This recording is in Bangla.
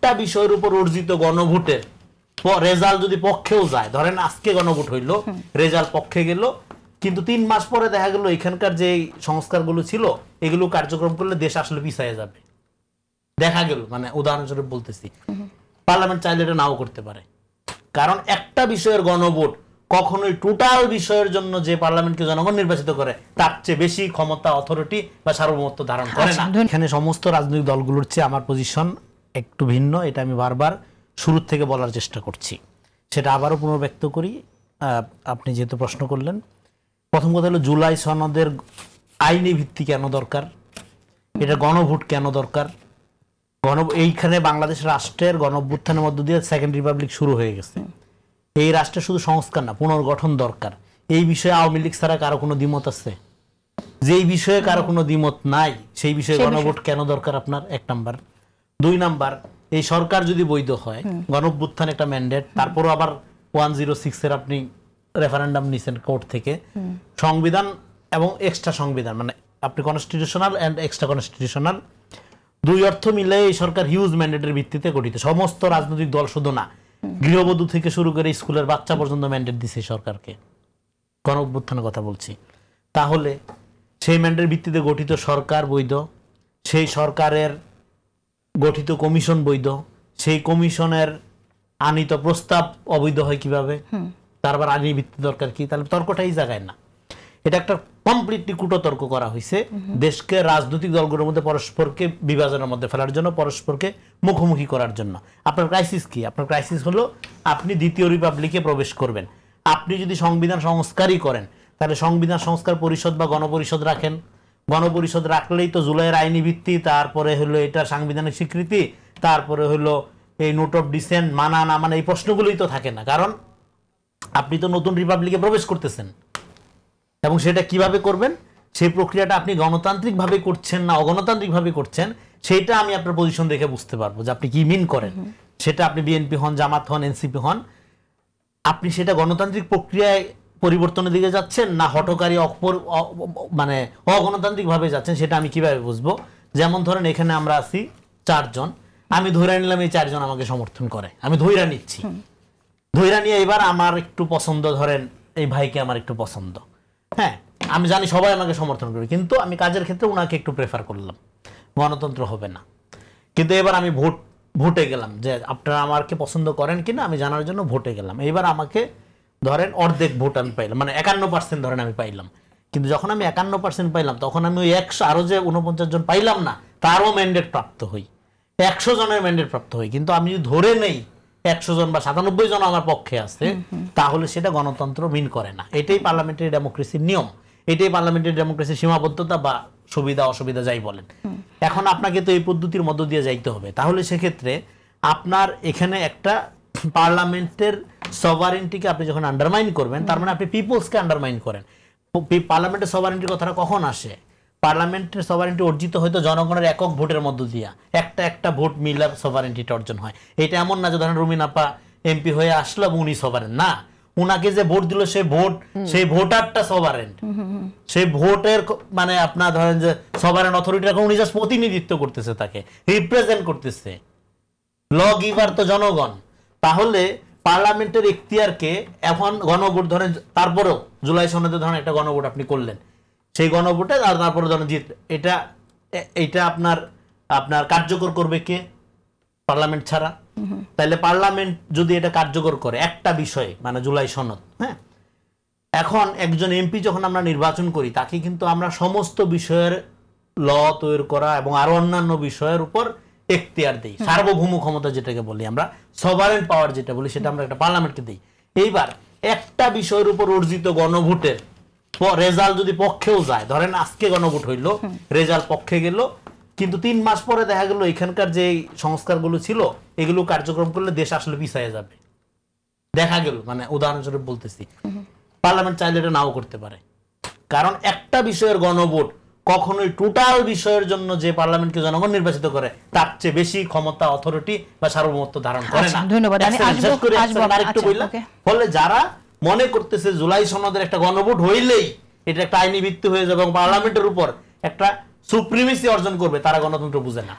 একটা বিষয়ের উপর অর্জিত গণভোটের রেজাল্ট যদি পক্ষেও যায়, ধরেন আজকে গণভোট হইলো, রেজাল্ট পক্ষে গেল, কিন্তু 3 মাস পরে দেখা গেল এখানকার যে সংস্কারগুলো ছিল এগুলো কার্যক্রম করলে দেশ আসলে পিছিয়ে যাবে, দেখা গেল। মানে উদাহরণস্বরূপ বলতেছি, পার্লামেন্ট চাইলে এটা নাও করতে পারে, কারণ একটা বিষয়ের গণভোট কখনোই টোটাল বিষয়ের জন্য যে পার্লামেন্টকে জনগণ নির্বাচিত করে তার চেয়ে বেশি ক্ষমতা, অথরিটি বা সার্বভৌমত্ব ধারণ করে না। এখানে সমস্ত রাজনৈতিক দলগুলোর চেয়ে আমার পজিশন একটু ভিন্ন, এটা আমি বারবার শুরু থেকে বলার চেষ্টা করছি, সেটা আবারও পুনর্ব্যক্ত করি। আপনি যেহেতু প্রশ্ন করলেন, প্রথম কথা হলো জুলাই সনদের আইনি ভিত্তি কেন দরকার, এটা গণভোট কেন দরকার। এইখানে বাংলাদেশ রাষ্ট্রের গণঅভ্যুত্থানের মধ্য দিয়ে সেকেন্ড রিপাবলিক শুরু হয়ে গেছে। এই রাষ্ট্রের শুধু সংস্কার না, পুনর্গঠন দরকার। এই বিষয়ে আওয়ামী লীগ ছাড়া কারো কোনো দ্বিমত আছে? যেই বিষয়ে কারো কোনো দ্বিমত নাই সেই বিষয়ে গণভোট কেন দরকার আপনার? 1 নাম্বার। 2 নাম্বার, এই সরকার যদি বৈধ হয়, গণঅভ্যুত্থান একটা ম্যান্ডেট, তারপরও আবার 106 এর আপনি রেফারেন্ডাম নিছেন কোর্ট থেকে, সংবিধান এবং এক্সট্রা সংবিধান, মানে আপনি কনস্টিটিউশনাল এন্ড এক্সট্রা কনস্টিটিউশনাল 2 অর্থ মিলে এই সরকার হিউজ ম্যান্ডেটের ভিত্তিতে গঠিত। সমস্ত রাজনৈতিক দল শুধু না, গৃহবধূ থেকে শুরু করে স্কুলের বাচ্চা পর্যন্ত ম্যান্ডেট দিছে সরকারকে, গণঅভ্যুত্থানের কথা বলছি। তাহলে সেই ম্যান্ডেটের ভিত্তিতে গঠিত সরকার বৈধ, সেই সরকারের গঠিত কমিশন বৈধ, সেই কমিশনের আনিত প্রস্তাব অবৈধ হয় কিভাবে? তারপর আইনি ভিত্তি দরকার কি? তাহলে তর্কটা এই জায়গায় না, এটা একটা কমপ্লিটলি কুটতর্ক করা হয়েছে দেশকে রাজনৈতিক দলগুলোর মধ্যে পরস্পরকে বিভাজনের মধ্যে ফেলার জন্য, পরস্পরকে মুখোমুখি করার জন্য। আপনার ক্রাইসিস কি? আপনার ক্রাইসিস হলো আপনি দ্বিতীয় রিপাবলিকে প্রবেশ করবেন। আপনি যদি সংবিধান সংস্কারই করেন, তাহলে সংবিধান সংস্কার পরিষদ বা গণপরিষদ রাখেন। গণপরিষদ রাখলেই তো জুলাইয়ের আইনি ভিত্তি, তারপরে হলো এটা সাংবিধানিক স্বীকৃতি, তারপরে হলো এই নোট অফ ডিসেন্ট মানা না মানে, এই প্রশ্নগুলোই তো থাকে না, কারণ আপনি তো নতুন রিপাবলিকে প্রবেশ করতেছেন। এবং সেটা কিভাবে করবেন, সেই প্রক্রিয়াটা আপনি গণতান্ত্রিকভাবে করছেন না অগণতান্ত্রিকভাবে করছেন, সেটা আমি আপনার পজিশন দেখে বুঝতে পারবো যে আপনি কি মিন করেন। সেটা আপনি বিএনপি হন, জামাত হন, এনসিপি হন, আপনি সেটা গণতান্ত্রিক প্রক্রিয়ায় পরিবর্তনের দিকে যাচ্ছেন না হঠকারী মানে অগণতান্ত্রিক ভাবে যাচ্ছেন, সেটা আমি কিভাবে বুঝবো? যেমন ধরেন এখানে আমরা আছি 4 জন, আমি ধরে নিলাম এই 4 জন আমাকে সমর্থন করে, আমি ধৈরা নিচ্ছি, ধৈরা নিয়ে এবার আমার একটু পছন্দ, ধরেন এই ভাইকে আমার একটু পছন্দ, হ্যাঁ আমি জানি সবাই আমাকে সমর্থন করবে, কিন্তু আমি কাজের ক্ষেত্রে ওনাকে একটু প্রেফার করলাম, গণতন্ত্র হবে না। কিন্তু এবার আমি ভোটে গেলাম যে আপনারা আমাকে পছন্দ করেন কিনা আমি জানার জন্য ভোটে গেলাম। এবার আমাকে ধরেন অর্ধেক ভোট আমি পাইলাম, মানে 51% ধরেন আমি পাইলাম। কিন্তু যখন আমি 51% পাইলাম, তখন আমি ওই 100 আরো যে 49 জন পাইলাম না, তারও ম্যান্ডেট প্রাপ্ত হই, 100 জনের ম্যান্ডেট প্রাপ্ত হই। কিন্তু আমি যদি ধরে নেই 100 জন বা 97 জন আমার পক্ষে আছে, তাহলে সেটা গণতন্ত্র মিন করে না। এটাই পার্লামেন্টারি ডেমোক্রেসির নিয়ম, এটাই পার্লামেন্টারি ডেমোক্রেসির সীমাবদ্ধতা বা সুবিধা অসুবিধা যাই বলেন। এখন আপনাকে তো এই পদ্ধতির মধ্য দিয়ে যাইতে হবে। তাহলে সেক্ষেত্রে আপনার এখানে একটা পার্লামেন্টের সভারেন্টিকে আপনি যখন আন্ডারমাইন করবেন, তার মানে আপনি পিপলসকে আন্ডারমাইন করেন। পার্লামেন্টের সভারেন্টির কথাটা কখন আসে? পার্লামেন্টের সভারেন্টি অর্জিত হয়তো জনগণের একক ভোটের মধ্য দিয়া, একটা ভোট মিলে সভারেন্টিটা অর্জন হয়। এটা এমন না যে ধরেন রুমিন আপা এমপি হয়ে আসলো এবং উনি সভারেন, না, উনাকে যে ভোট দিল সেই ভোটারটা সভারেন্ট, সেই ভোটের মানে আপনার ধরেন যে সভারেন্ট অথরিটি এখন উনি জাস্ট প্রতিনিধিত্ব করতেছে, তাকে রিপ্রেজেন্ট করতেছে, ল গিভার তো জনগণ। তাহলে পার্লামেন্টের এখতিয়ারকে এখন গণভোট ধরেন, তারপরেও জুলাই সনদে ধরেন একটা গণভোট আপনি করলেন, সেই গণভোটে আর তারপরে ধরেন জিত, এটা আপনার কার্যকর করবে কে? পার্লামেন্ট ছাড়া। তাহলে পার্লামেন্ট যদি এটা কার্যকর করে একটা বিষয়ে, মানে জুলাই সনদ, হ্যাঁ, এখন একজন এমপি যখন আমরা নির্বাচন করি, তাকে কিন্তু আমরা সমস্ত বিষয়ের ল তৈরি করা এবং আরো অন্যান্য বিষয়ের উপর এখতিয়ার দেই, সার্বভৌম ক্ষমতা যেটাকে বলি আমরা, সভারেন্ট পাওয়ার যেটা বলি, সেটা আমরা একটা পার্লামেন্টকে দিই। এইবার একটা বিষয়ের উপর অর্জিত গণভোটের রেজাল্ট যদি পক্ষেও যায়, ধরেন আজকে গণভোট হইলো, রেজাল্ট পক্ষে গেল, কিন্তু 3 মাস পরে দেখা গেল এখানকার যে সংস্কারগুলো ছিল এগুলো কার্যক্রম করলে দেশ আসলে পিছিয়ে যাবে, দেখা গেল। মানে উদাহরণস্বরূপ বলতেছি, পার্লামেন্ট চাইলে এটা নাও করতে পারে, কারণ একটা বিষয়ের গণভোট কখনোই টোটাল বিষয়ের জন্য যে পার্লামেন্টকে জনগণ নির্বাচিত করে তার চেয়ে বেশি ক্ষমতা, অথরিটি বা সার্বভৌমত্ব ধারণ করে না। ধন্যবাদ। ফলে যারা মনে করতেছে জুলাই সনদের একটা গণভোট হইলেই এটা একটা আইনি ভিত্তি হয়ে যাবে এবং পার্লামেন্টের উপর একটা সুপ্রিমেসি অর্জন করবে, তারা গণতন্ত্র বুঝে না।